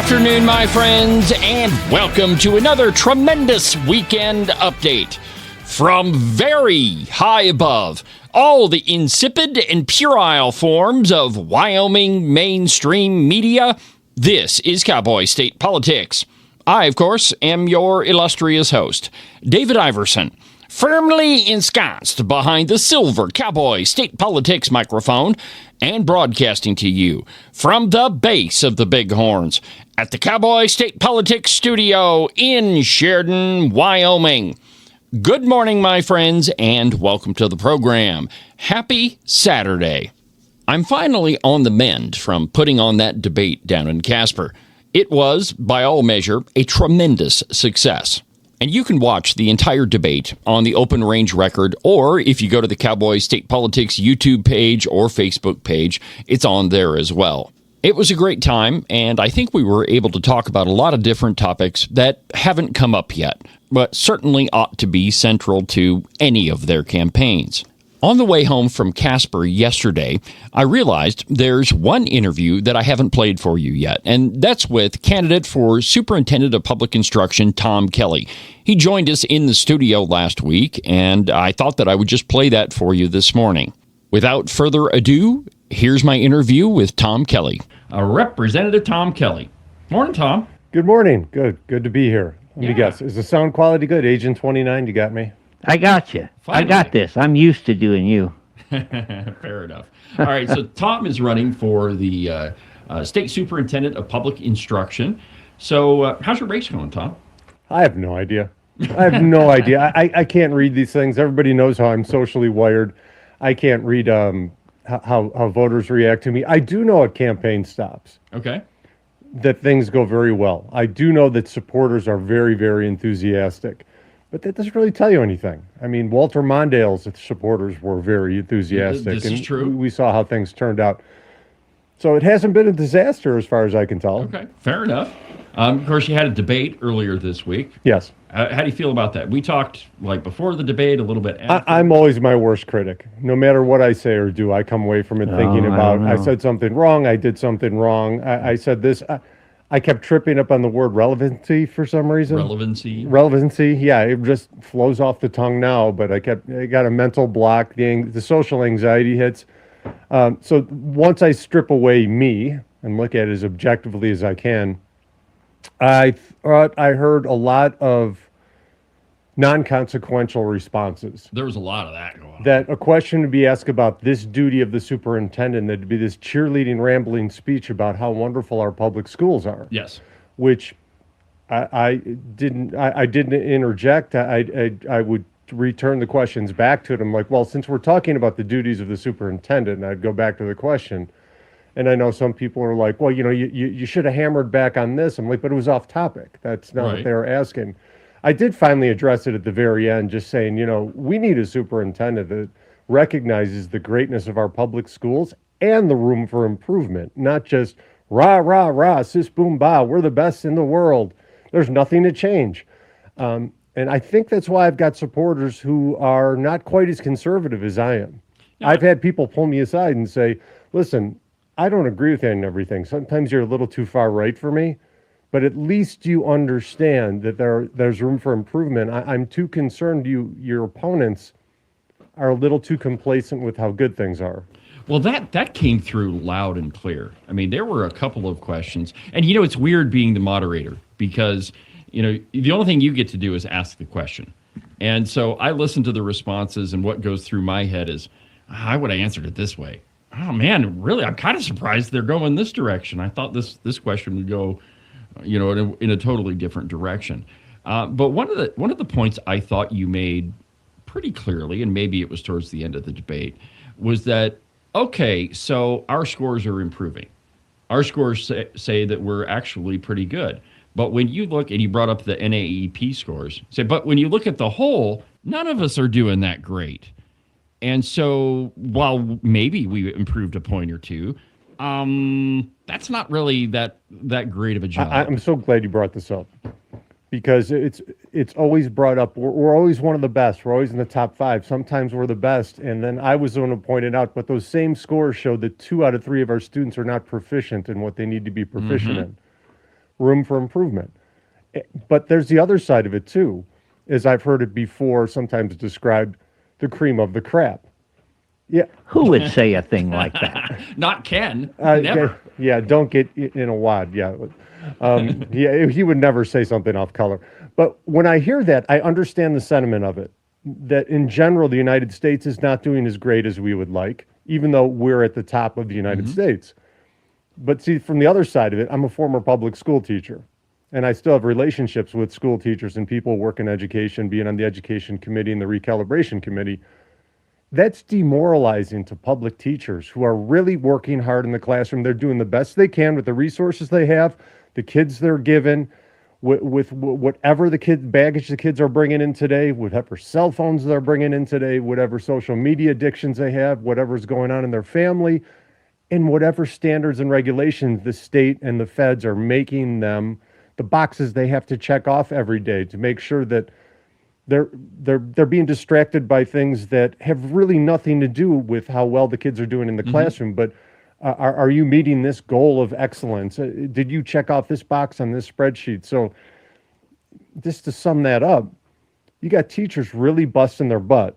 afternoon, my friends, and welcome to another tremendous weekend update. From very high above, all the insipid and puerile forms of Wyoming mainstream media, this is Cowboy State Politics. I, of course, am your illustrious host, David Iverson, firmly ensconced behind the silver Cowboy State Politics microphone and broadcasting to you from the base of the Bighorns at the Cowboy State Politics studio in Sheridan, Wyoming. Good morning, my friends, and welcome to the program. Happy Saturday. I'm finally on the mend from putting on that debate down in Casper. It was, by all measure, a tremendous success. And you can watch the entire debate on the Open Range Record, or if you go to the Cowboy State Politics YouTube page or Facebook page, it's on there as well. It was a great time, and I think we were able to talk about a lot of different topics that haven't come up yet, but certainly ought to be central to any of their campaigns. On the way home from Casper yesterday, I realized there's one interview that I haven't played for you yet, and that's with candidate for Superintendent of Public Instruction, Tom Kelly. He joined us in the studio last week, and I thought that I would just play that for you this morning. Without further ado, here's my interview with Tom Kelly. Representative Tom Kelly. Morning, Tom. Good morning. Good to be here. Let me guess. Is the sound quality good? Agent 29, you got me? I got you. Finally. I got this. I'm used to doing you. Fair enough. All right, so Tom is running for the State Superintendent of Public Instruction. So how's your race going, Tom? I have no idea. I can't read these things. Everybody knows how I'm socially wired. I can't read how voters react to me. I do know at campaign stops. Okay. That things go very well. I do know that supporters are very, very enthusiastic. But that doesn't really tell you anything. I mean, Walter Mondale's supporters were very enthusiastic. This is true. We saw how things turned out. So it hasn't been a disaster as far as I can tell. Okay, fair enough. Of course, you had a debate earlier this week. Yes. How do you feel about that? We talked before the debate, a little bit after. I'm always my worst critic. No matter what I say or do, I come away from it thinking about, I said something wrong, I did something wrong, I said this. I kept tripping up on the word relevancy for some reason. Relevancy, yeah, it just flows off the tongue now, but I got a mental block, the social anxiety hits. So once I strip away me and look at it as objectively as I can, I thought I heard a lot of non-consequential responses. There was a lot of that going on. That a question would be asked about this duty of the superintendent, there'd be this cheerleading, rambling speech about how wonderful our public schools are. Yes. Which I didn't interject. I would return the questions back to it. I'm like, well, since we're talking about the duties of the superintendent, and I'd go back to the question. And I know some people are like, well, you should have hammered back on this. I'm like, but it was off topic. That's not what they were asking. I did finally address it at the very end, just saying, we need a superintendent that recognizes the greatness of our public schools and the room for improvement, not just rah, rah, rah, sis, boom, bah, we're the best in the world. There's nothing to change. And I think that's why I've got supporters who are not quite as conservative as I am. Yeah. I've had people pull me aside and say, listen, I don't agree with you on everything. Sometimes you're a little too far right for me. But at least you understand that there's room for improvement. I'm too concerned your opponents are a little too complacent with how good things are. Well, that came through loud and clear. I mean, there were a couple of questions. And, it's weird being the moderator because, the only thing you get to do is ask the question. And so I listen to the responses, and what goes through my head is, I would have answered it this way. Oh, man, really, I'm kind of surprised they're going this direction. I thought this question would go in a totally different direction. But one of the points I thought you made pretty clearly, and maybe it was towards the end of the debate, was that, okay, so our scores are improving. Our scores say that we're actually pretty good. But when you look, and you brought up the NAEP scores, but when you look at the whole, none of us are doing that great. And so while maybe we improved a point or two, that's not really that great of a job. I'm so glad you brought this up because it's always brought up. We're always one of the best. We're always in the top 5. Sometimes we're the best. And then I was the one who pointed out, but those same scores showed that 2 out of 3 of our students are not proficient in what they need to be proficient in. room for improvement. But there's the other side of it too, as I've heard it before, sometimes described the cream of the crap. Yeah. Who would say a thing like that? Not Ken. Never. Yeah, don't get in a wad. Yeah. Yeah, he would never say something off color. But when I hear that, I understand the sentiment of it, that in general, the United States is not doing as great as we would like, even though we're at the top of the United States. But see, from the other side of it, I'm a former public school teacher, and I still have relationships with school teachers and people working education, being on the education committee and the recalibration committee. That's demoralizing to public teachers who are really working hard in the classroom. They're doing the best they can with the resources they have, the kids they're given, with whatever baggage the kids are bringing in today, whatever cell phones they're bringing in today, whatever social media addictions they have, whatever's going on in their family, and whatever standards and regulations the state and the feds are making them, the boxes they have to check off every day to make sure that they're being distracted by things that have really nothing to do with how well the kids are doing in the classroom. But are you meeting this goal of excellence? Did you check off this box on this spreadsheet? So just to sum that up, you got teachers really busting their butt.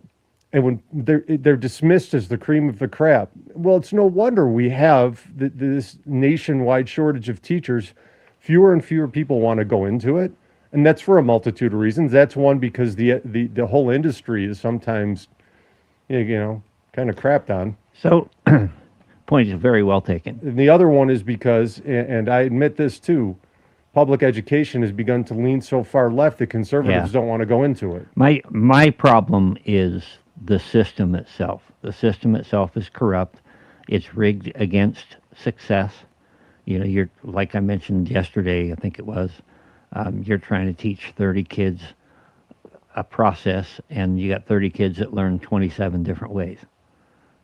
And when they're dismissed as the cream of the crap, well, it's no wonder we have this nationwide shortage of teachers. Fewer and fewer people want to go into it. And that's for a multitude of reasons. That's one, because the whole industry is sometimes, kind of crapped on. So, point is very well taken. And the other one is because, and I admit this too, public education has begun to lean so far left that conservatives don't want to go into it. My problem is the system itself. The system itself is corrupt. It's rigged against success. You're, like I mentioned yesterday, I think it was, you're trying to teach 30 kids a process, and you got 30 kids that learn 27 different ways,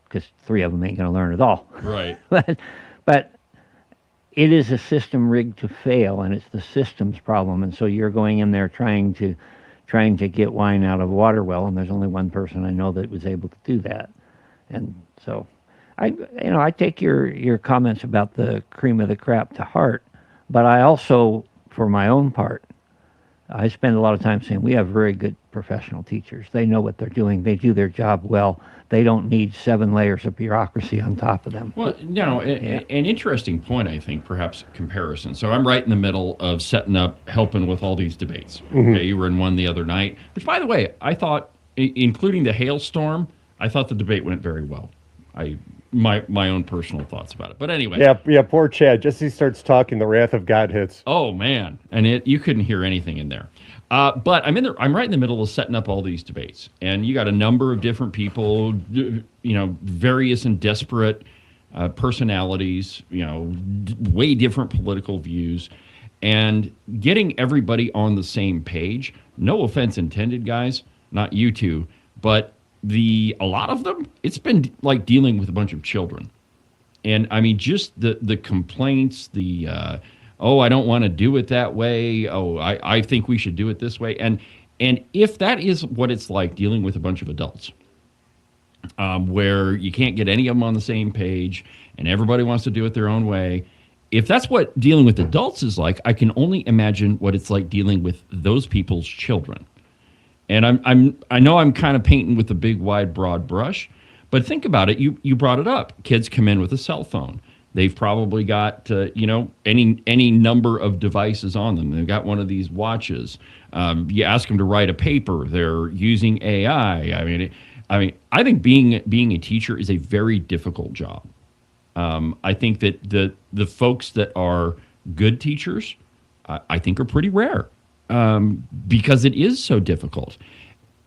because 3 of them ain't going to learn at all. Right. But it is a system rigged to fail, and it's the system's problem. And so you're going in there trying to get wine out of a water well, and there's only one person I know that was able to do that. And so I take your comments about the cream of the crap to heart, but I also, for my own part, I spend a lot of time saying we have very good professional teachers. They know what they're doing. They do their job well. They don't need 7 layers of bureaucracy on top of them. Well, an interesting point, I think, perhaps comparison. So I'm right in the middle of setting up, helping with all these debates. Okay, you were in one the other night, which, by the way, I thought, including the hailstorm, I thought the debate went very well. My own personal thoughts about it. But anyway. Yeah, poor Chad. Just as he starts talking, the wrath of God hits. Oh, man. And you couldn't hear anything in there. But I'm right in the middle of setting up all these debates. And you got a number of different people, various and disparate personalities, way different political views. And getting everybody on the same page, no offense intended, guys, not you two, but a lot of them, it's been like dealing with a bunch of children. And I mean, just the complaints, I don't want to do it that way. Oh, I think we should do it this way. And if that is what it's like dealing with a bunch of adults, where you can't get any of them on the same page and everybody wants to do it their own way, if that's what dealing with adults is like, I can only imagine what it's like dealing with those people's children. And I know I'm kind of painting with a big, wide, broad brush, but think about it. You brought it up. Kids come in with a cell phone. They've probably got any number of devices on them. They've got one of these watches. You ask them to write a paper. They're using AI. I think being a teacher is a very difficult job. I think that the folks that are good teachers, I think, are pretty rare. Because it is so difficult.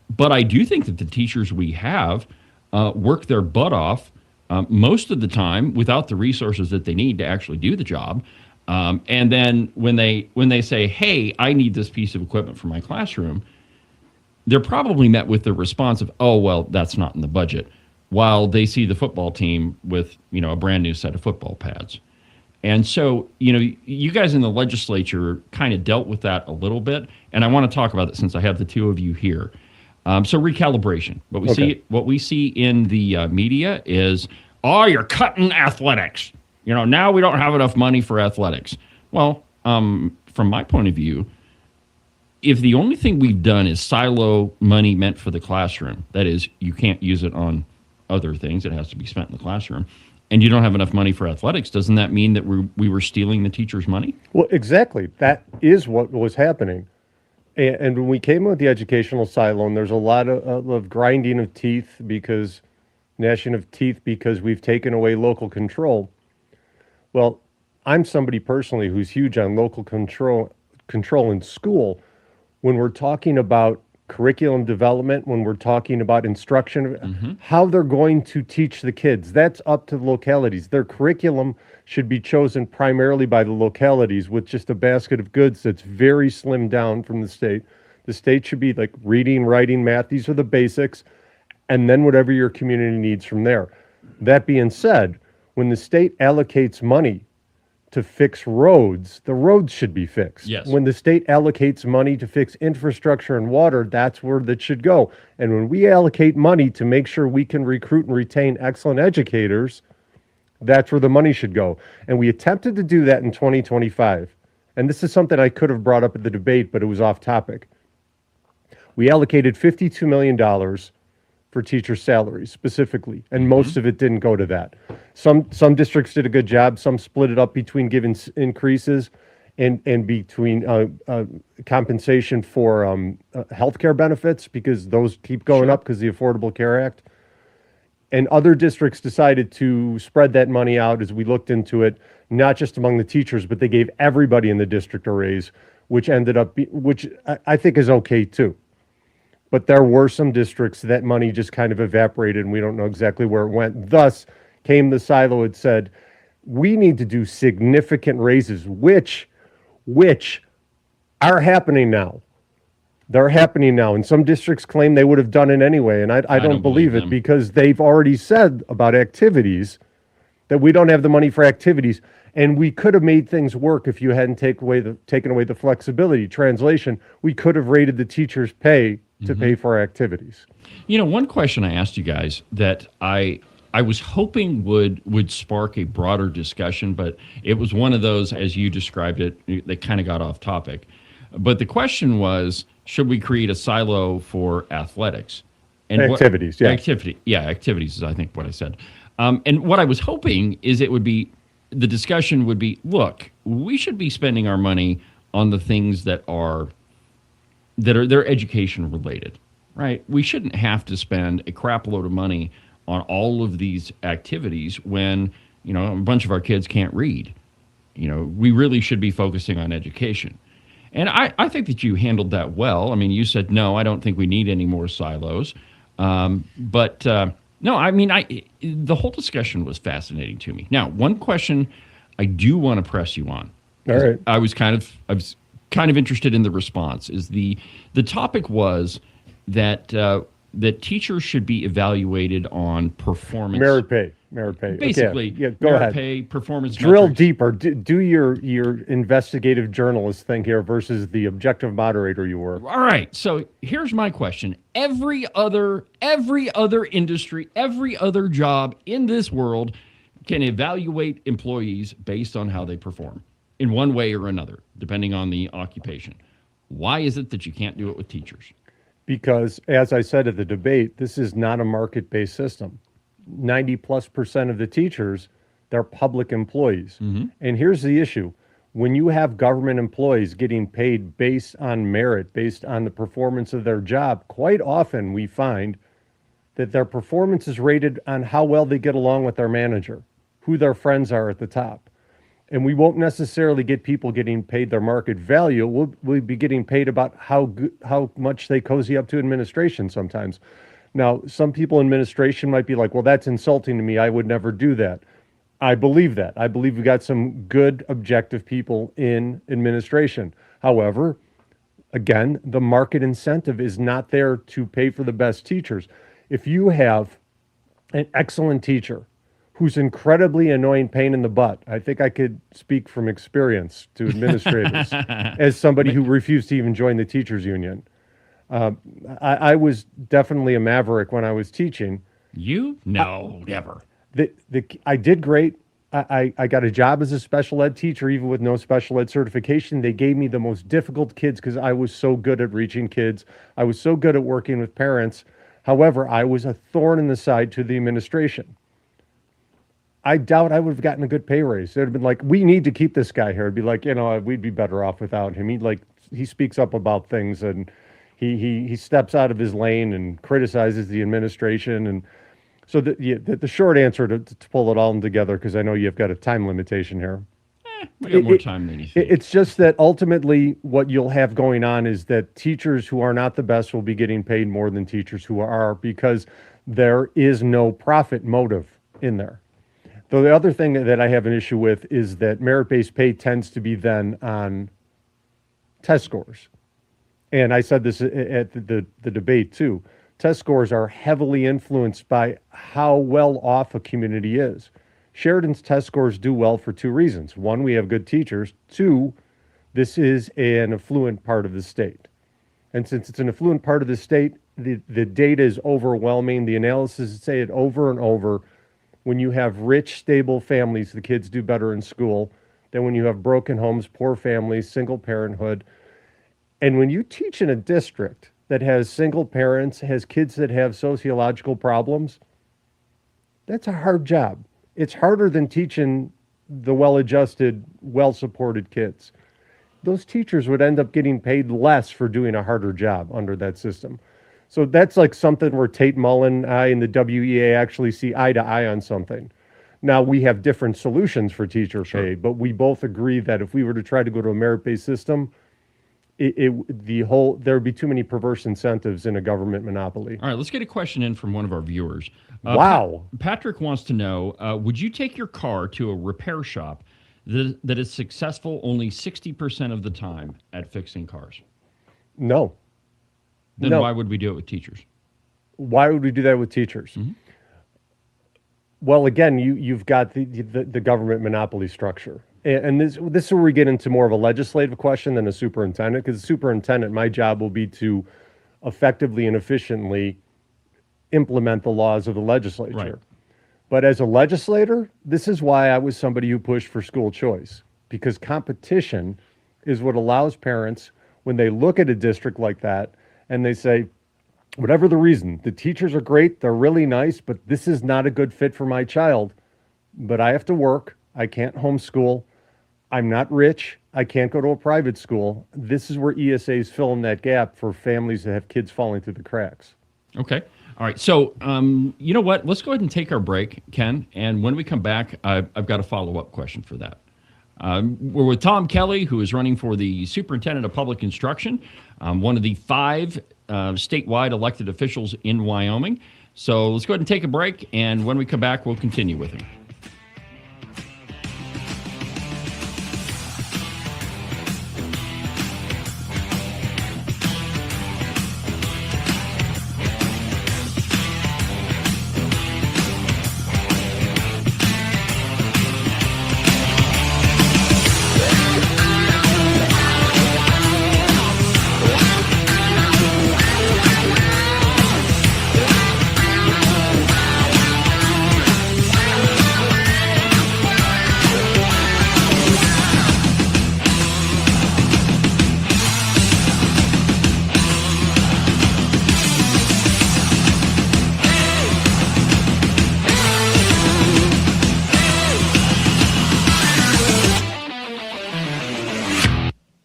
But I do think that the teachers we have work their butt off most of the time without the resources that they need to actually do the job. And then when they say, hey, I need this piece of equipment for my classroom, they're probably met with the response of, oh, well, that's not in the budget, while they see the football team with a brand new set of football pads. And so, you guys in the legislature kind of dealt with that a little bit, and I want to talk about it since I have the two of you here. So recalibration. What we see in the media is, oh, you're cutting athletics. Now we don't have enough money for athletics. Well, from my point of view, if the only thing we've done is silo money meant for the classroom, that is, you can't use it on other things, it has to be spent in the classroom, and you don't have enough money for athletics, doesn't that mean that we were stealing the teachers' money? Well, exactly. That is what was happening. And when we came with the educational silo, and there's a lot of grinding of teeth gnashing of teeth because we've taken away local control. Well, I'm somebody personally who's huge on local control in school. When we're talking about curriculum development, when we're talking about instruction, how they're going to teach the kids, that's up to the localities. Their curriculum should be chosen primarily by the localities with just a basket of goods that's very slimmed down from the state. The state should be like reading, writing, math. These are the basics. And then whatever your community needs from there. That being said, when the state allocates money to fix roads, the roads should be fixed. Yes. When the state allocates money to fix infrastructure and water, that's where that should go. And when we allocate money to make sure we can recruit and retain excellent educators, that's where the money should go. And we attempted to do that in 2025. And this is something I could have brought up at the debate, but it was off topic. We allocated $52 million for teacher salaries specifically, and most of it didn't go to that. Some districts did a good job. Some split it up between giving increases and between compensation for healthcare benefits, because those keep going up because of the Affordable Care Act. And other districts decided to spread that money out as we looked into it, not just among the teachers, but they gave everybody in the district a raise, which ended up, which I think is okay too. But there were some districts that money just kind of evaporated and we don't know exactly where it went. Thus came the silo and said, we need to do significant raises, which are happening now. They're happening now. And some districts claim they would have done it anyway. And I don't believe it, because they've already said about activities that we don't have the money for activities. And we could have made things work if you hadn't taken away the flexibility. Translation, we could have rated the teachers' pay to pay for our activities. You know, one question I asked you guys that I was hoping would spark a broader discussion, but it was one of those, as you described it, that kind of got off topic. But the question was, should we create a silo for athletics? And activities, activities is, I think, what I said. And what I was hoping is the discussion would be, look, we should be spending our money on the things that are they're education related, right? We shouldn't have to spend a crap load of money on all of these activities when, you know, a bunch of our kids can't read. You know, we really should be focusing on education. And I think that you handled that well. I mean, you said, no, I don't think we need any more silos. No, I mean, the whole discussion was fascinating to me. Now, one question I do want to press you on. All right. I was kind of interested in the response. Is the topic was that that teachers should be evaluated on performance. Merit pay. Basically, go merit ahead. pay, performance Drill metrics. deeper. Do your investigative journalist thing here versus the objective moderator you were. All right. So here's my question. Every other industry, every other job in this world can evaluate employees based on how they perform in one way or another, depending on the occupation. Why is it that you can't do it with teachers? Because, as I said at the debate, this is not a market-based system. 90+% of the teachers, they're public employees. And here's the issue. When you have government employees getting paid based on merit, based on the performance of their job, quite often we find that their performance is rated on how well they get along with their manager, who their friends are at the top. And we won't necessarily get people getting paid their market value. We'll be getting paid about how much they cozy up to administration sometimes. Now, some people in administration might be like, well, that's insulting to me. I would never do that. I believe that. I believe we got some good, objective people in administration. However, again, the market incentive is not there to pay for the best teachers. If you have an excellent teacher who's incredibly annoying pain in the butt, I think I could speak from experience to administrators as somebody who refused to even join the teachers union. I was definitely a maverick when I was teaching. You? No, never. I did great. I got a job as a special ed teacher, even with no special ed certification. They gave me the most difficult kids because I was so good at reaching kids. I was so good at working with parents. However, I was a thorn in the side to the administration. I doubt I would have gotten a good pay raise. They'd have been like, we need to keep this guy here. It'd be like, we'd be better off without him. He speaks up about things, and he steps out of his lane and criticizes the administration. And so the short answer to pull it all together, because I know you've got a time limitation here. We got more time than you think. It's just that ultimately what you'll have going on is that teachers who are not the best will be getting paid more than teachers who are, because there is no profit motive in there. Though the other thing that I have an issue with is that merit-based pay tends to be then on test scores. And I said this at the debate too. Test scores are heavily influenced by how well off a community is. Sheridan's test scores do well for two reasons. One, we have good teachers. Two, this is an affluent part of the state. And since it's an affluent part of the state, the data is overwhelming. The analysis say it over and over. When you have rich, stable families, the kids do better in school than when you have broken homes, poor families, single parenthood. And when you teach in a district that has single parents, has kids that have sociological problems, that's a hard job. It's harder than teaching the well-adjusted, well-supported kids. Those teachers would end up getting paid less for doing a harder job under that system. So that's like something where Tate Mullen, I, and the WEA actually see eye to eye on something. Now, we have different solutions for teacher pay, but we both agree that if we were to try to go to a merit-based system, there would be too many perverse incentives in a government monopoly. All right, let's get a question in from one of our viewers. Wow. Patrick wants to know, would you take your car to a repair shop that is successful only 60% of the time at fixing cars? No. Then why would we do it with teachers? Why would we do that with teachers? Mm-hmm. Well, again, you've got the government monopoly structure. And this is where we get into more of a legislative question than a superintendent, because the superintendent, my job will be to effectively and efficiently implement the laws of the legislature. Right. But as a legislator, this is why I was somebody who pushed for school choice, because competition is what allows parents, when they look at a district like that, and they say, whatever the reason, the teachers are great, they're really nice, but this is not a good fit for my child. But I have to work, I can't homeschool, I'm not rich, I can't go to a private school. This is where ESAs fill in that gap for families that have kids falling through the cracks. Okay. All right. So, you know what? Let's go ahead and take our break, Ken. And when we come back, I've got a follow-up question for that. We're with Tom Kelly, who is running for the Superintendent of Public Instruction, one of the 5 statewide elected officials in Wyoming. So let's go ahead and take a break. And when we come back, we'll continue with him.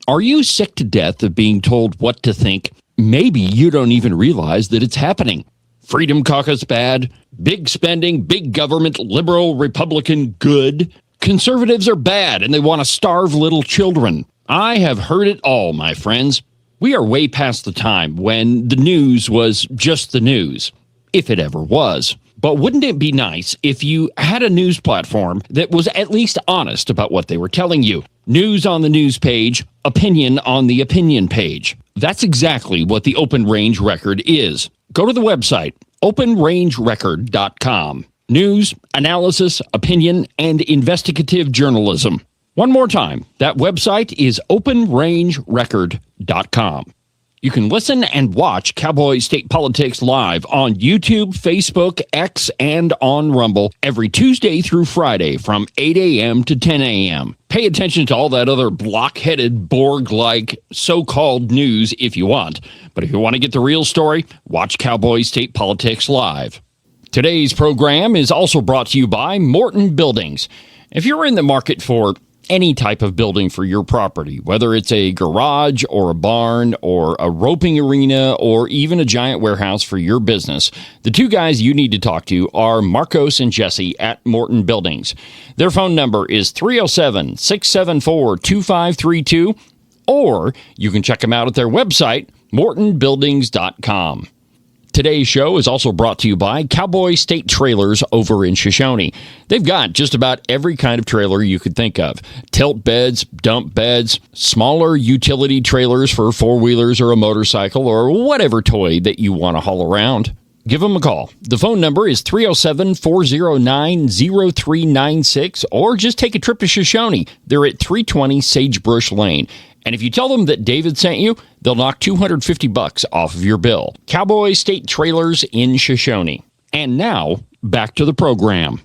Are you sick to death of being told what to think? Maybe you don't even realize that it's happening. Freedom Caucus bad, big spending, big government, liberal, Republican good. Conservatives are bad and they want to starve little children. I have heard it all, my friends. We are way past the time when the news was just the news, if it ever was. But wouldn't it be nice if you had a news platform that was at least honest about what they were telling you? News on the news page, opinion on the opinion page. That's exactly what the Open Range Record is. Go to the website, openrangerecord.com. News, analysis, opinion, and investigative journalism. One more time, that website is openrangerecord.com. You can listen and watch Cowboy State Politics live on YouTube, Facebook, X, and on Rumble every Tuesday through Friday from 8 a.m. to 10 a.m. Pay attention to all that other block-headed, Borg-like so-called news if you want. But if you want to get the real story, watch Cowboy State Politics live. Today's program is also brought to you by Morton Buildings. If you're in the market for any type of building for your property, whether it's a garage or a barn or a roping arena or even a giant warehouse for your business, the two guys you need to talk to are Marcos and Jesse at Morton Buildings. Their phone number is 307-674-2532, or you can check them out at their website, mortonbuildings.com. Today's show is also brought to you by Cowboy State Trailers over in Shoshone. They've got just about every kind of trailer you could think of. Tilt beds, dump beds, smaller utility trailers for four-wheelers or a motorcycle or whatever toy that you want to haul around. Give them a call. The phone number is 307-409-0396, or just take a trip to Shoshone. They're at 320 Sagebrush Lane. And if you tell them that David sent you, they'll knock $250 off of your bill. Cowboy State Trailers in Shoshone. And now, back to the program.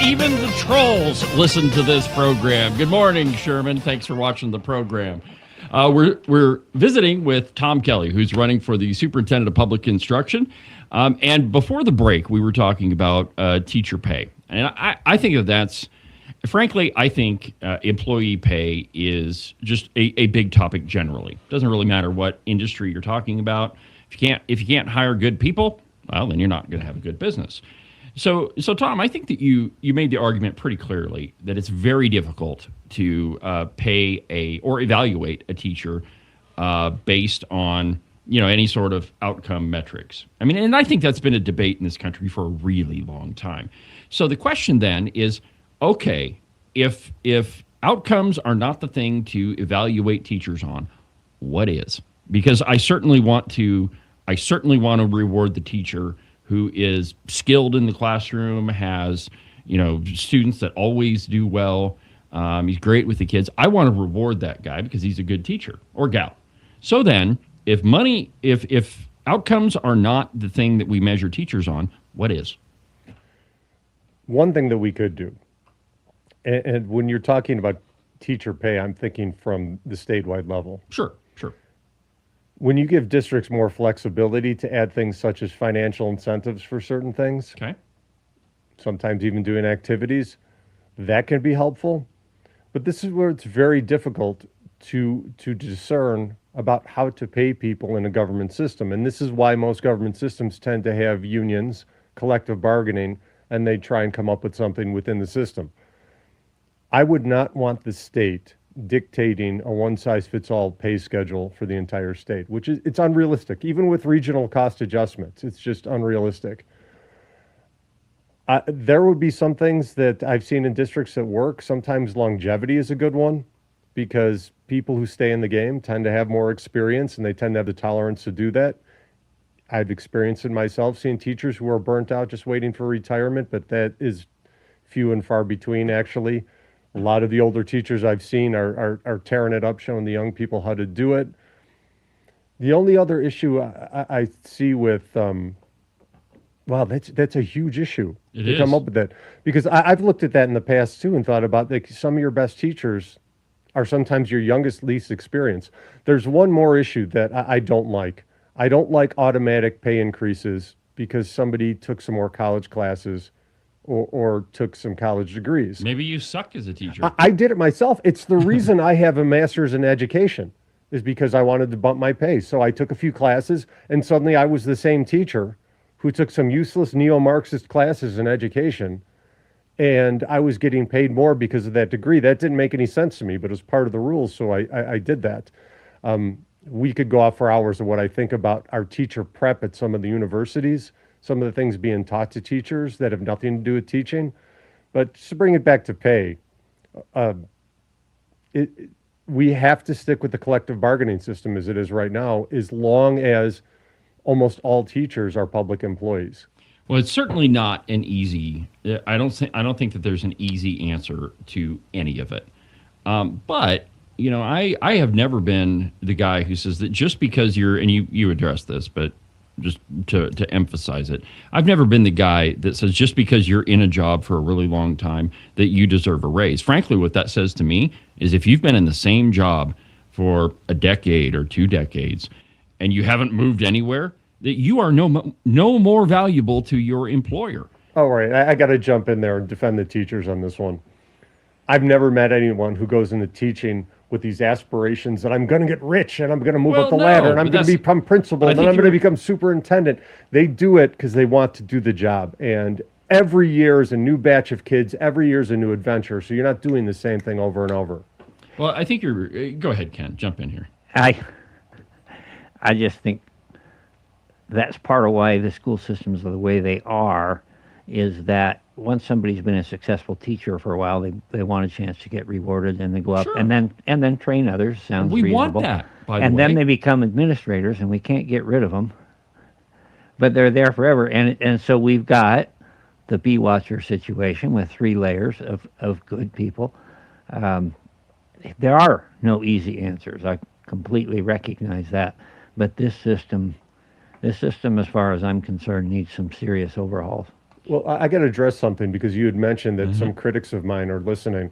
Even the trolls listen to this program. Good morning, Sherman. Thanks for watching the program. We're visiting with Tom Kelly, who's running for the Superintendent of Public Instruction. And before the break, we were talking about teacher pay. And I think that's, frankly, I think employee pay is just a big topic generally. It doesn't really matter what industry you're talking about. If you can't hire good people, well, then you're not going to have a good business. So Tom, I think that you made the argument pretty clearly that it's very difficult to pay or evaluate a teacher based on any sort of outcome metrics. I mean, and I think that's been a debate in this country for a really long time. So the question then is, okay, if outcomes are not the thing to evaluate teachers on, what is? Because I certainly want to reward the teacher who is skilled in the classroom, has, students that always do well. He's great with the kids. I want to reward that guy because he's a good teacher or gal. So then, if outcomes are not the thing that we measure teachers on, what is? One thing that we could do, and when you're talking about teacher pay, I'm thinking from the statewide level. Sure. When you give districts more flexibility to add things such as financial incentives for certain things, okay, sometimes even doing activities, that can be helpful. But this is where it's very difficult to discern about how to pay people in a government system. And this is why most government systems tend to have unions, collective bargaining, and they try and come up with something within the system. I would not want the state dictating a one-size-fits-all pay schedule for the entire state, which is, it's unrealistic. Even with regional cost adjustments, it's just unrealistic. There would be some things that I've seen in districts that work. Sometimes longevity is a good one because people who stay in the game tend to have more experience and they tend to have the tolerance to do that. I've experienced it myself, seeing teachers who are burnt out just waiting for retirement, but that is few and far between, actually. A lot of the older teachers I've seen are tearing it up, showing the young people how to do it. The only other issue I see with, wow, that's a huge issue to come up with that. Because I've looked at that in the past too and thought about like some of your best teachers are sometimes your youngest, least experienced. There's one more issue that I don't like. I don't like automatic pay increases because somebody took some more college classes or took some college degrees. Maybe you suck as a teacher. I did it myself. It's the reason I have a master's in education is because I wanted to bump my pay. So I took a few classes and suddenly I was the same teacher who took some useless neo-Marxist classes in education, and I was getting paid more because of that degree. That didn't make any sense to me, but it was part of the rules, so I did that. We could go off for hours of what I think about our teacher prep at some of the universities, some of the things being taught to teachers that have nothing to do with teaching. But just to bring it back to pay, uh, it, we have to stick with the collective bargaining system as it is right now, as long as almost all teachers are public employees. Well, it's certainly not an easy. I don't think that there's an easy answer to any of it. But I have never been the guy who says that just because you're, and you address this, but just to emphasize it, I've never been the guy that says just because you're in a job for a really long time that you deserve a raise. Frankly, what that says to me is if you've been in the same job for a decade or 2 decades and you haven't moved anywhere, that you are no more valuable to your employer. All right, I got to jump in there and defend the teachers on this one. I've never met anyone who goes into teaching with these aspirations that I'm going to get rich and I'm going to move up the ladder and I'm going to become principal and then I'm going to become superintendent. They do it because they want to do the job. And every year is a new batch of kids. Every year is a new adventure. So you're not doing the same thing over and over. Well, I think go ahead, Ken, jump in here. I just think that's part of why the school systems are the way they are, is that once somebody's been a successful teacher for a while, they want a chance to get rewarded, and they go up and then train others. Sounds we reasonable. Want that, by the way. And then they become administrators, and we can't get rid of them. But they're there forever, and so we've got the bee watcher situation with 3 layers of good people. There are no easy answers. I completely recognize that, but this system, as far as I'm concerned, needs some serious overhauls. Well, I got to address something because you had mentioned that some critics of mine are listening.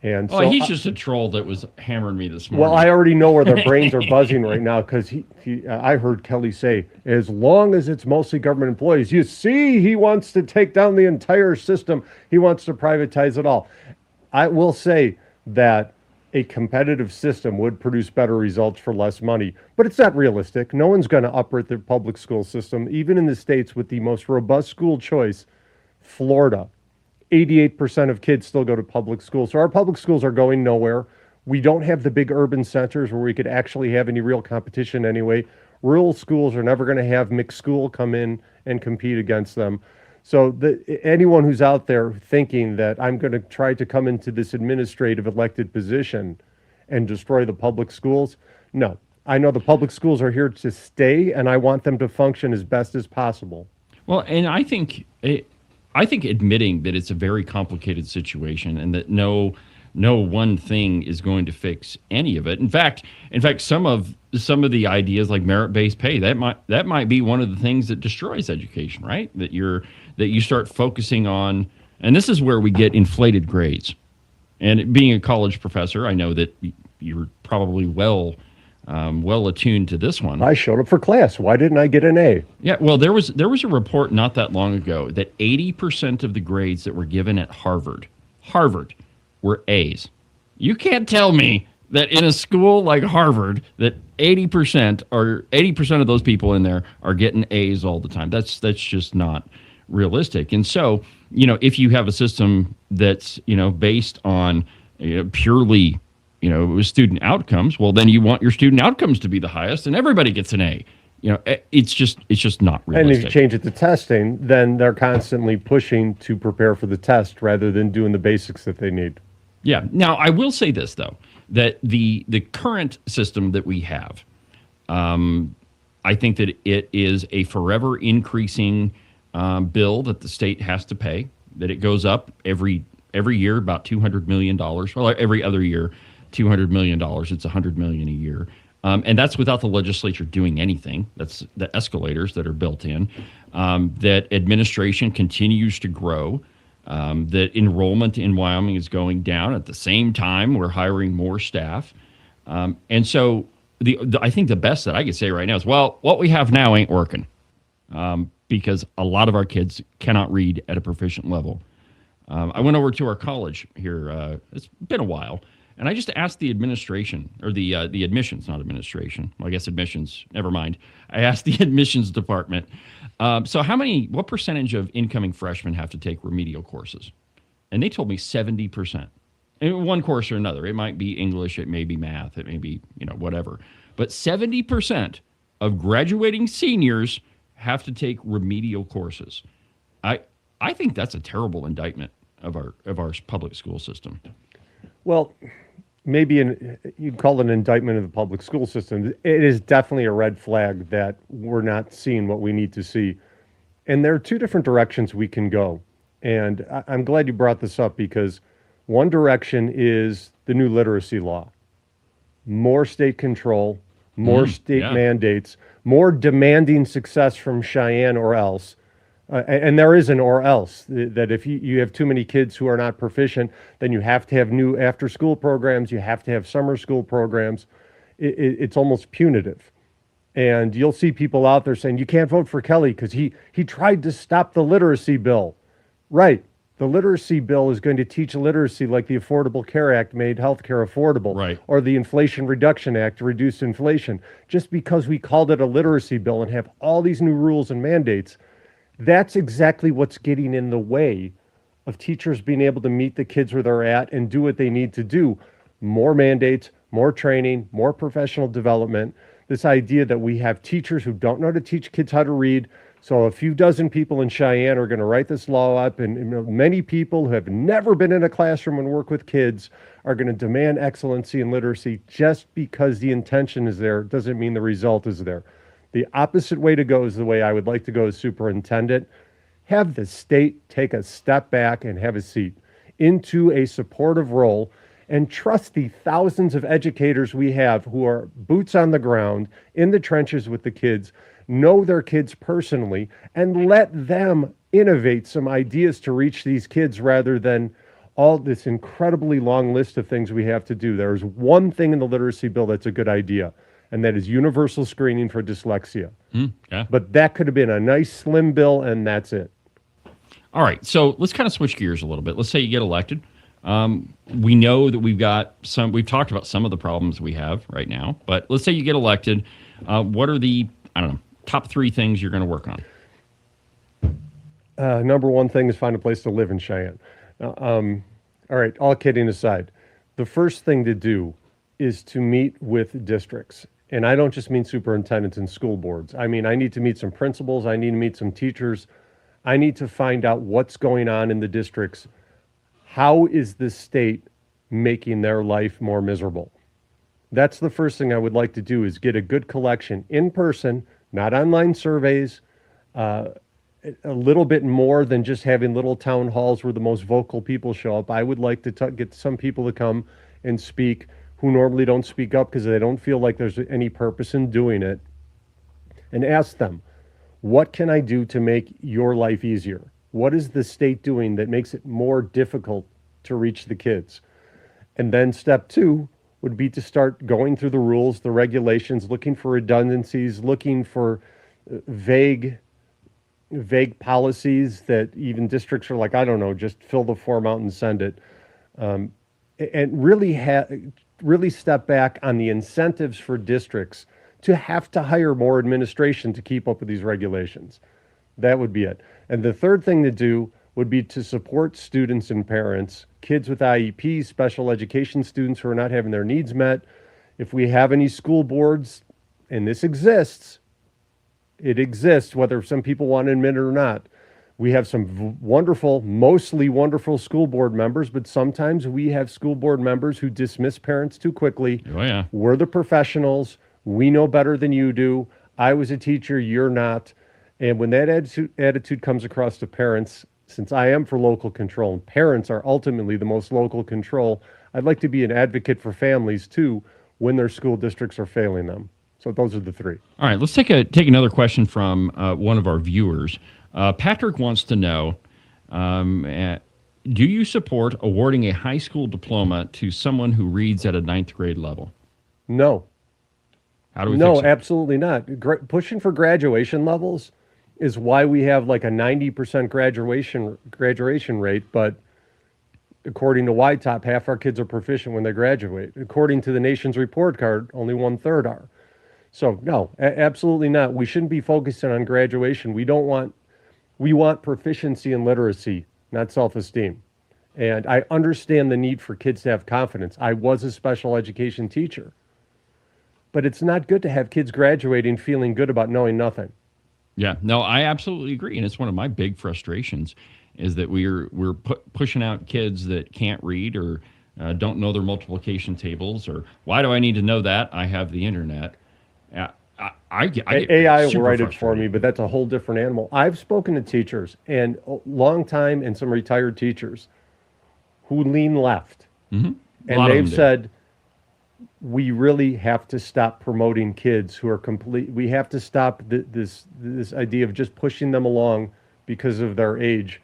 And so he's just a troll that was hammering me this morning. Well, I already know where their brains are buzzing right now because I heard Kelly say, as long as it's mostly government employees, you see, he wants to take down the entire system. He wants to privatize it all. I will say that a competitive system would produce better results for less money, but it's not realistic. No one's going to uproot the public school system, even in the states with the most robust school choice, Florida. 88% of kids still go to public schools. So our public schools are going nowhere. We don't have the big urban centers where we could actually have any real competition anyway. Rural schools are never going to have mixed school come in and compete against them. So anyone who's out there thinking that I'm going to try to come into this administrative elected position and destroy the public schools, no. I know the public schools are here to stay, and I want them to function as best as possible. Well, and I think admitting that it's a very complicated situation and that no one thing is going to fix any of it. In fact, some of the ideas like merit-based pay, that might be one of the things that destroys education, right? That you start focusing on, and this is where we get inflated grades. And being a college professor, I know that you're probably well attuned to this one. I showed up for class. Why didn't I get an A? Yeah, well, there was a report not that long ago that 80% of the grades that were given at Harvard were A's. You can't tell me that in a school like Harvard that 80% of those people in there are getting A's all the time. That's just not realistic. And so, if you have a system that's, based on purely, student outcomes, well, then you want your student outcomes to be the highest and everybody gets an A. It's just not realistic. And if you change it to testing, then they're constantly pushing to prepare for the test rather than doing the basics that they need. Yeah. Now, I will say this, though, that the current system that we have, I think that it is a forever increasing bill that the state has to pay, that it goes up every year about $200 million. Well, every other year, $200 million. It's $100 million a year. And that's without the legislature doing anything. That's the escalators that are built in. That administration continues to grow. That enrollment in Wyoming is going down. At the same time, we're hiring more staff. And so I think the best that I could say right now is, well, what we have now ain't working. Because a lot of our kids cannot read at a proficient level. I went over to our college here. It's been a while. And I just asked the administration, or the admissions, not administration. Well, I guess admissions, never mind. I asked the admissions department, so what percentage of incoming freshmen have to take remedial courses? And they told me 70%. In one course or another. It might be English, it may be math, it may be, whatever. But 70% of graduating seniors have to take remedial courses. I think that's a terrible indictment of our public school system. Well, maybe you'd call it an indictment of the public school system. It is definitely a red flag that we're not seeing what we need to see. And there are two different directions we can go. And I'm glad you brought this up, because one direction is the new literacy law. More state control, more state mandates, more demanding success from Cheyenne or else. And there is an or else, that if you have too many kids who are not proficient, then you have to have new after-school programs, you have to have summer school programs. It's almost punitive. And you'll see people out there saying, you can't vote for Kelly because he tried to stop the literacy bill. Right. The literacy bill is going to teach literacy like the Affordable Care Act made healthcare affordable. Right. Or the Inflation Reduction Act to reduce inflation. Just because we called it a literacy bill and have all these new rules and mandates, that's exactly what's getting in the way of teachers being able to meet the kids where they're at and do what they need to do. More mandates, more training, more professional development. This idea that we have teachers who don't know how to teach kids how to read. So a few dozen people in Cheyenne are going to write this law up, and many people who have never been in a classroom and work with kids are going to demand excellency in literacy. Just because the intention is there doesn't mean the result is there. The opposite way to go is the way I would like to go as superintendent. Have the state take a step back and have a seat into a supportive role, and trust the thousands of educators we have who are boots on the ground in the trenches with the kids, know their kids personally, and let them innovate some ideas to reach these kids rather than all this incredibly long list of things we have to do. There's one thing in the literacy bill that's a good idea, and that is universal screening for dyslexia. But that could have been a nice slim bill, and that's it. All right, so let's kind of switch gears a little bit. Let's say you get elected. We know that we've talked about some of the problems we have right now, but let's say you get elected. What are the, top 3 things you're going to work on? Number one thing is find a place to live in Cheyenne. All right, all kidding aside, the first thing to do is to meet with districts. And I don't just mean superintendents and school boards. I mean, I need to meet some principals. I need to meet some teachers. I need to find out what's going on in the districts. How is the state making their life more miserable? That's the first thing I would like to do, is get a good collection in person, not online surveys, a little bit more than just having little town halls where the most vocal people show up. I would like to get some people to come and speak who normally don't speak up because they don't feel like there's any purpose in doing it, and ask them, what can I do to make your life easier? What is the state doing that makes it more difficult to reach the kids? And then step 2 would be to start going through the rules, the regulations, looking for redundancies, looking for vague policies that even districts are like, I don't know, just fill the form out and send it. And really step back on the incentives for districts to have to hire more administration to keep up with these regulations. That would be it. And the third thing to do would be to support students and parents, kids with IEPs, special education students who are not having their needs met. If we have any school boards, and this exists, it exists, whether some people want to admit it or not. We have some mostly wonderful school board members, but sometimes we have school board members who dismiss parents too quickly. Oh, yeah. We're the professionals. We know better than you do. I was a teacher, you're not. And when that attitude comes across to parents, since I am for local control, and parents are ultimately the most local control, I'd like to be an advocate for families too when their school districts are failing them. So those are the 3. All right, let's take another question from one of our viewers. Patrick wants to know, do you support awarding a high school diploma to someone who reads at a 9th grade level? No. How do we No, fix it? absolutely not. Pushing for graduation levels is why we have like a 90% graduation rate, but according to YTOP, half our kids are proficient when they graduate. According to the nation's report card, only 1/3 are. So no, absolutely not. We shouldn't be focusing on graduation. We want proficiency in literacy, not self-esteem. And I understand the need for kids to have confidence. I was a special education teacher. But it's not good to have kids graduating feeling good about knowing nothing. Yeah, no, I absolutely agree. And it's one of my big frustrations is that we're pushing out kids that can't read or don't know their multiplication tables, or why do I need to know that? I have the internet. I get AI will super write it for frustrated. me, but that's a whole different animal. I've spoken to teachers, and a long time, and some retired teachers who lean left, A and lot of they've them do. said, we really have to stop promoting kids who are complete. We have to stop this idea of just pushing them along because of their age.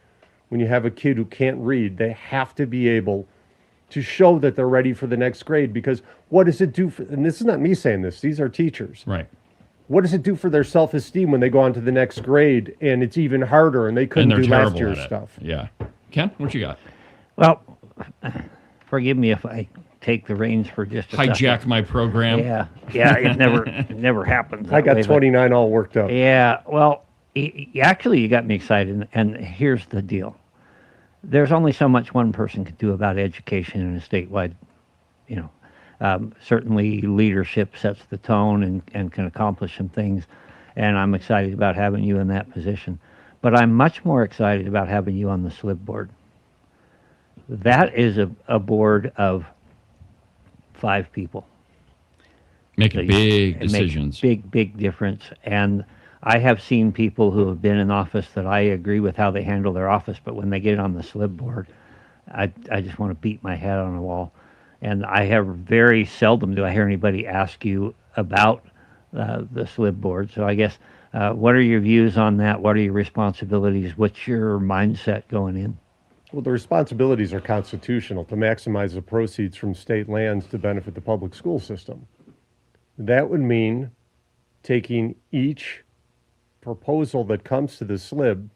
When you have a kid who can't read, they have to be able to show that they're ready for the next grade, because what does it do for, and this is not me saying this, these are teachers. Right. What does it do for their self-esteem when they go on to the next grade and it's even harder and they And couldn't they're do last terrible year's at it. stuff? Yeah. Ken, what you got? Well, forgive me if I take the reins for just a Hijack second. my program. Yeah, it never happens. I that way, got but- 29 all worked up. Yeah, well, actually, you got me excited, and here's the deal. There's only so much one person can do about education in a statewide, certainly leadership sets the tone and can accomplish some things, and I'm excited about having you in that position. But I'm much more excited about having you on the SLIB board. That is a board of 5 people. Making big It makes decisions. big difference. And I have seen people who have been in office that I agree with how they handle their office, but when they get on the SLIB board, I just want to beat my head on a wall. And I have very seldom do I hear anybody ask you about the SLIB board. So I guess, what are your views on that? What are your responsibilities? What's your mindset going in? Well, the responsibilities are constitutional to maximize the proceeds from state lands to benefit the public school system. That would mean taking each proposal that comes to the SLIB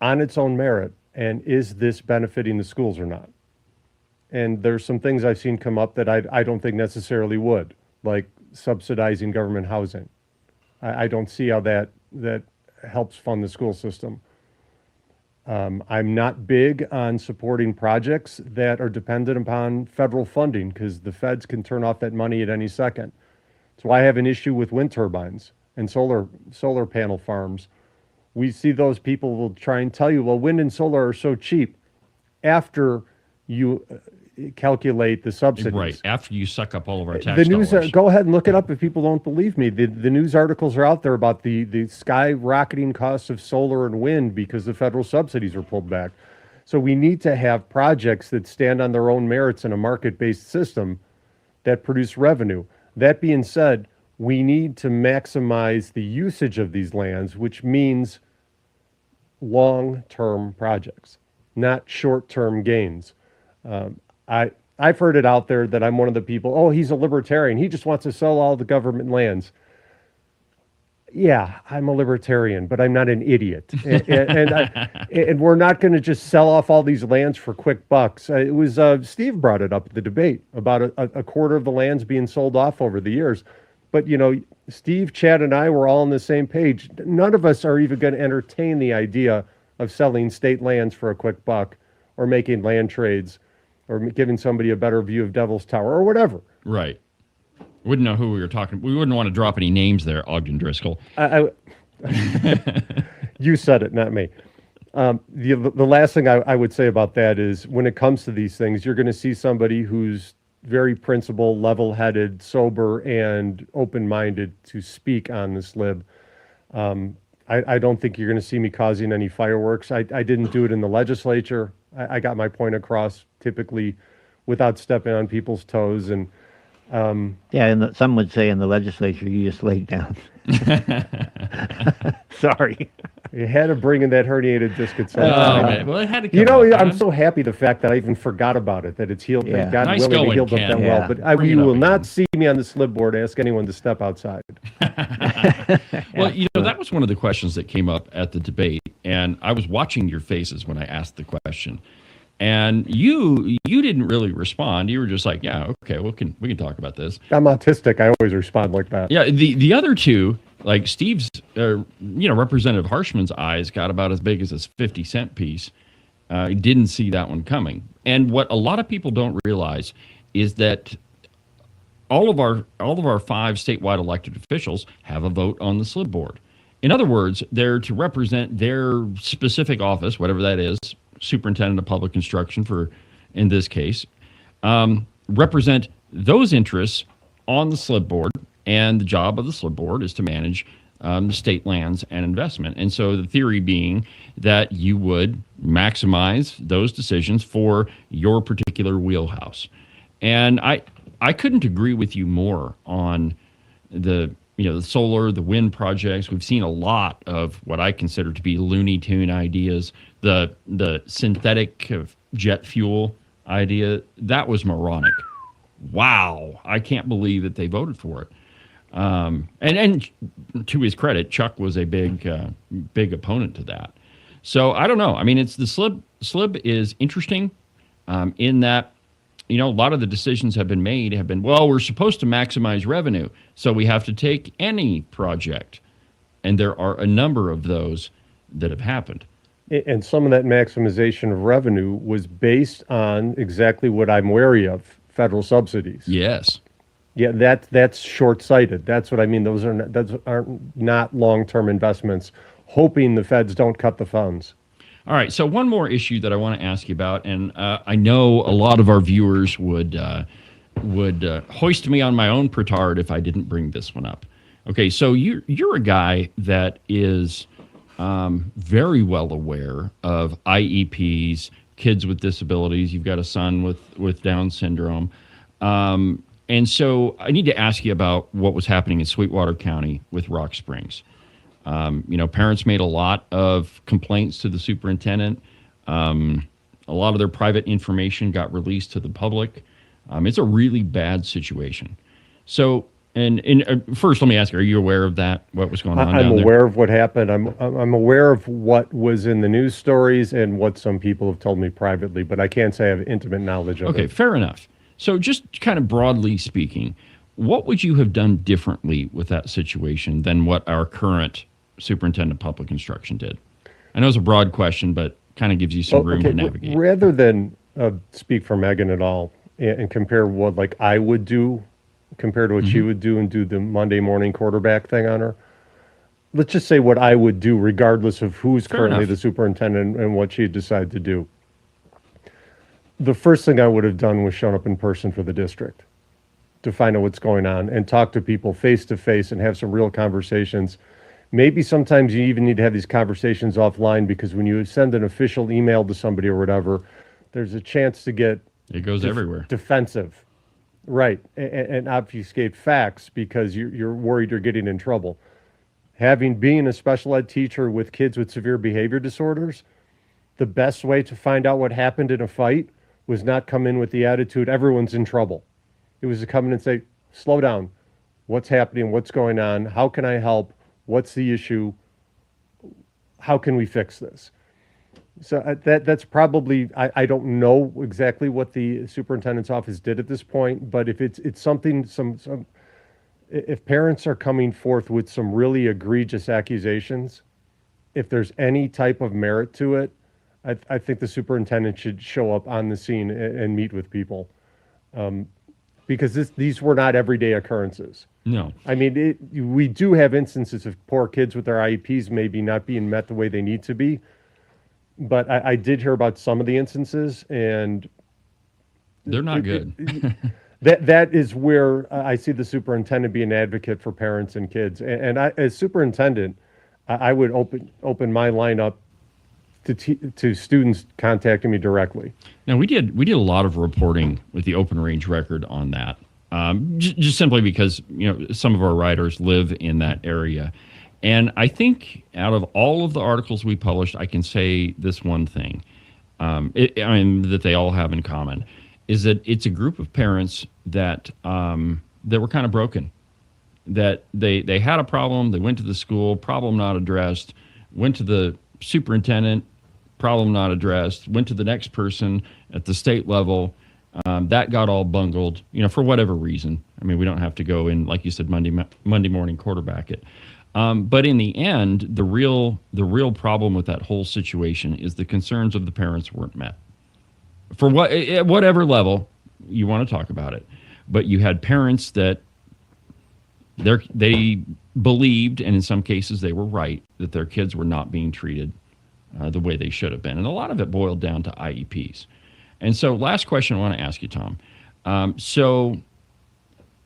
on its own merit, and is this benefiting the schools or not? And there's some things I've seen come up that I don't think necessarily would, like subsidizing government housing. I don't see how that helps fund the school system. I'm not big on supporting projects that are dependent upon federal funding, because the feds can turn off that money at any second. That's why I have an issue with wind turbines and solar panel farms. We see those people will try and tell you, well, wind and solar are so cheap after you calculate the subsidies. Right. After you suck up all of our tax The news, dollars. go ahead and look it up if people don't believe me. The news articles are out there about the skyrocketing costs of solar and wind because the federal subsidies are pulled back. So we need to have projects that stand on their own merits in a market-based system that produce revenue. That being said, we need to maximize the usage of these lands, which means long-term projects, not short-term gains. I've heard it out there that I'm one of the people, oh, he's a libertarian. He just wants to sell all the government lands. Yeah, I'm a libertarian, but I'm not an idiot. And we're not going to just sell off all these lands for quick bucks. It was Steve brought it up at the debate about a quarter of the lands being sold off over the years. But, Steve, Chad, and I were all on the same page. None of us are even going to entertain the idea of selling state lands for a quick buck or making land trades or giving somebody a better view of Devil's Tower or whatever. Right. Wouldn't know who we were talking. We wouldn't want to drop any names there, Ogden Driscoll. You said it, not me. The last thing I would say about that is when it comes to these things, you're going to see somebody who's very principled, level-headed, sober, and open-minded to speak on this lib. I don't think you're going to see me causing any fireworks. I didn't do it in the legislature. I got my point across typically without stepping on people's toes. And Yeah, and some would say in the legislature, you just laid down. Sorry. you had to bring in that herniated disc at some Oh, time. man. Well, it had to come up, I'm man. so happy the fact that I even forgot about it, that it's healed. Yeah. God Nice willing, it going, healed up Ken. that Yeah. well. But Bring you it up will again. not see me on the slip board ask anyone to step outside. Well, that was one of the questions that came up at the debate, and I was watching your faces when I asked the question. And you didn't really respond. You were just like, yeah, okay, we can talk about this. I'm autistic. I always respond like that. Yeah, the other two, like Steve's, Representative Harshman's eyes got about as big as his 50-cent piece. Didn't see that one coming. And what a lot of people don't realize is that all of our 5 statewide elected officials have a vote on the SLIB board. In other words, they're to represent their specific office, whatever that is, Superintendent of Public Instruction for, in this case, represent those interests on the SLIB board, and the job of the SLIB board is to manage the state lands and investment. And so the theory being that you would maximize those decisions for your particular wheelhouse. And I couldn't agree with you more on the solar, the wind projects. We've seen a lot of what I consider to be Looney Tune ideas. The synthetic jet fuel idea, that was moronic. Wow, I can't believe that they voted for it. And to his credit, Chuck was a big opponent to that. So I don't know. I mean, it's the SLIB is interesting in that, a lot of the decisions have been, well, we're supposed to maximize revenue, so we have to take any project. And there are a number of those that have happened. And some of that maximization of revenue was based on exactly what I'm wary of, federal subsidies. Yes. Yeah, that's short-sighted. That's what I mean. Those aren't not long-term investments, hoping the feds don't cut the funds. All right, so one more issue that I want to ask you about, and I know a lot of our viewers would hoist me on my own petard if I didn't bring this one up. Okay, so you're a guy that is very well aware of IEPs, kids with disabilities. You've got a son with Down syndrome. And so I need to ask you about what was happening in Sweetwater County with Rock Springs. Parents made a lot of complaints to the superintendent. A lot of their private information got released to the public. It's a really bad situation. So, and first, let me ask you, are you aware of that, what was going on down there? I'm aware of what happened. I'm aware of what was in the news stories and what some people have told me privately, but I can't say I have intimate knowledge of it. Okay, fair enough. So just kind of broadly speaking, what would you have done differently with that situation than what our current Superintendent of Public Instruction did? I know it's a broad question, but kind of gives you some room to navigate. Rather than speak for Megan at all and compare what I would do compared to what she would do and do the Monday morning quarterback thing on her, let's just say what I would do regardless of who's currently the superintendent and what she'd decide to do. The first thing I would have done was shown up in person for the district to find out what's going on and talk to people face to face and have some real conversations. Maybe sometimes you even need to have these conversations offline, because when you send an official email to somebody or whatever, there's a chance to get everywhere defensive, right, and obfuscate facts because you're worried you're getting in trouble. Being a special ed teacher with kids with severe behavior disorders, the best way to find out what happened in a fight was not come in with the attitude everyone's in trouble. It was to come in and say, slow down, what's happening, what's going on, how can I help, what's the issue, how can we fix this? So that's probably, I don't know exactly what the superintendent's office did at this point, but if it's something, if parents are coming forth with some really egregious accusations, if there's any type of merit to it, I think the superintendent should show up on the scene and meet with people, because these were not everyday occurrences. No. I mean, we do have instances of poor kids with their IEPs maybe not being met the way they need to be, but I did hear about some of the instances, and they're not good. That is where I see the superintendent be an advocate for parents and kids. And I, as superintendent, I would open my line up to students contacting me directly. Now, we did a lot of reporting with the Open Range Record on that, just simply because some of our writers live in that area. And I think out of all of the articles we published, I can say this one thing, that they all have in common, is that it's a group of parents that were kind of broken, that they had a problem, they went to the school, problem not addressed, went to the superintendent, problem not addressed, went to the next person at the state level, that got all bungled, for whatever reason. I mean, we don't have to go in, like you said, Monday morning quarterback it. But in the end, the real problem with that whole situation is the concerns of the parents weren't met. For at whatever level you want to talk about it. But you had parents that they believed, and in some cases they were right, that their kids were not being treated the way they should have been. And a lot of it boiled down to IEPs. And so last question I want to ask you, Tom. So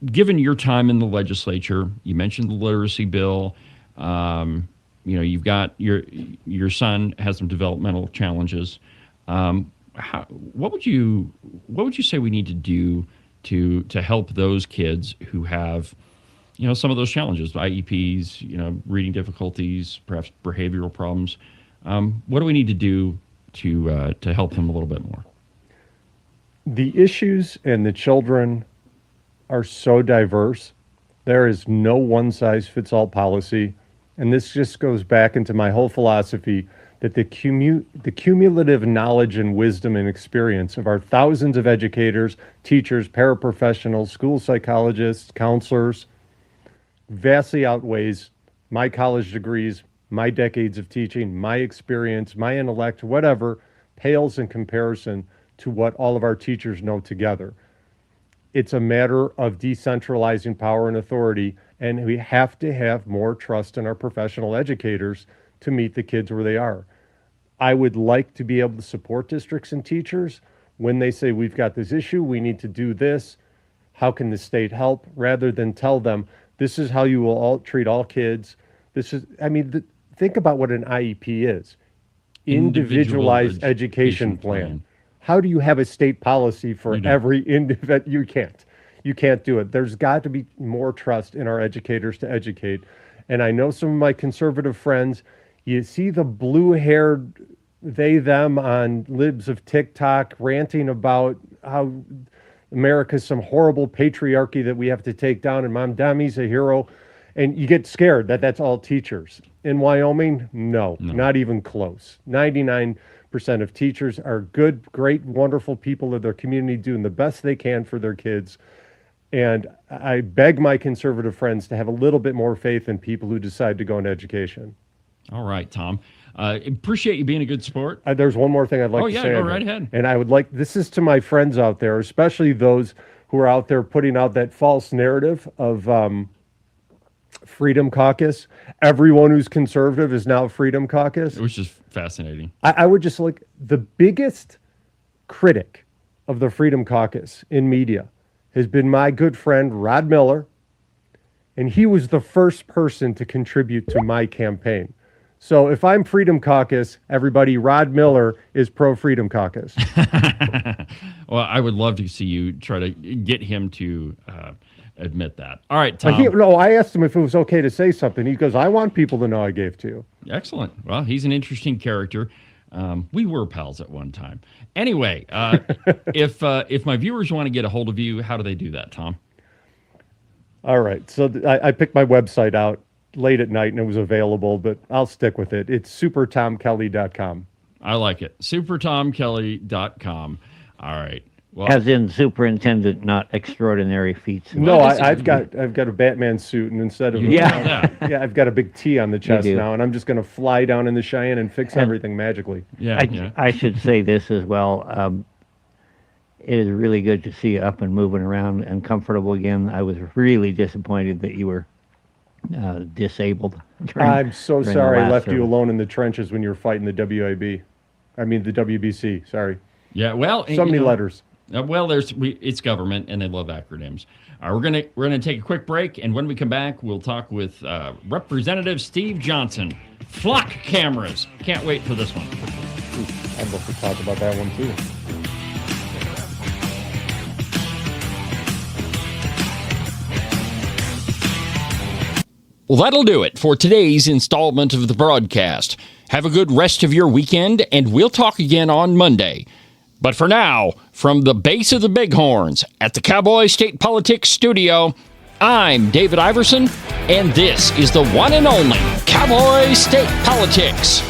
given your time in the legislature, you mentioned the literacy bill. You've got your son has some developmental challenges. What would you say we need to do to help those kids who have, some of those challenges, IEPs, reading difficulties, perhaps behavioral problems? What do we need to do to help them a little bit more? The issues and the children are so diverse. There is no one-size-fits-all policy. And this just goes back into my whole philosophy that the cumulative knowledge and wisdom and experience of our thousands of educators, teachers, paraprofessionals, school psychologists, counselors, vastly outweighs my college degrees, my decades of teaching, my experience, my intellect, whatever, pales in comparison to what all of our teachers know together. It's a matter of decentralizing power and authority, and we have to have more trust in our professional educators to meet the kids where they are. I would like to be able to support districts and teachers when they say, we've got this issue, we need to do this, how can the state help, rather than tell them, this is how you will all treat all kids. Think about what an IEP is. Individualized education plan. How do you have a state policy for every individual? You can't do it. There's got to be more trust in our educators to educate. And I know some of my conservative friends, you see the blue-haired they, them on libs of TikTok ranting about how America's some horrible patriarchy that we have to take down and Mom Dami's a hero. And you get scared that that's all teachers. In Wyoming, no, not even close. 99% of teachers are good, great, wonderful people of their community doing the best they can for their kids. And I beg my conservative friends to have a little bit more faith in people who decide to go into education. All right, Tom. Appreciate you being a good sport. There's one more thing I'd like to say. Go right ahead. And I would like, this is to my friends out there, especially those who are out there putting out that false narrative of Freedom Caucus. Everyone who's conservative is now Freedom Caucus. It was just fascinating. I would just like, the biggest critic of the Freedom Caucus in media has been my good friend Rod Miller, and he was the first person to contribute to my campaign. So if I'm Freedom Caucus, everybody, Rod Miller is pro-Freedom Caucus. Well, I would love to see you try to get him to admit that. All right, Tom. I asked him if it was okay to say something. He goes, I want people to know I gave to you. Excellent. Well, he's an interesting character. We were pals at one time. Anyway, if my viewers want to get a hold of you, how do they do that, Tom? All right. So I picked my website out late at night and it was available, but I'll stick with it. It's supertomkelly.com. I like it. supertomkelly.com. All right. Well, as in superintendent, not extraordinary feats. No, I've got a Batman suit, and instead of I've got a big T on the chest now, and I'm just going to fly down in the Cheyenne and fix everything magically. I should say this as well. It is really good to see you up and moving around and comfortable again. I was really disappointed that you were disabled. I'm so sorry I left you alone in the trenches when you were fighting the WIB. I mean the WBC. Sorry. Yeah. Well, so many letters. Well, it's government, and they love acronyms. We're gonna take a quick break, and when we come back, we'll talk with Representative Steve Johnson. Flock cameras. Can't wait for this one. I'd love to talk about that one too. Well, that'll do it for today's installment of the broadcast. Have a good rest of your weekend, and we'll talk again on Monday. But for now, from the base of the Bighorns at the Cowboy State Politics Studio, I'm David Iverson, and this is the one and only Cowboy State Politics.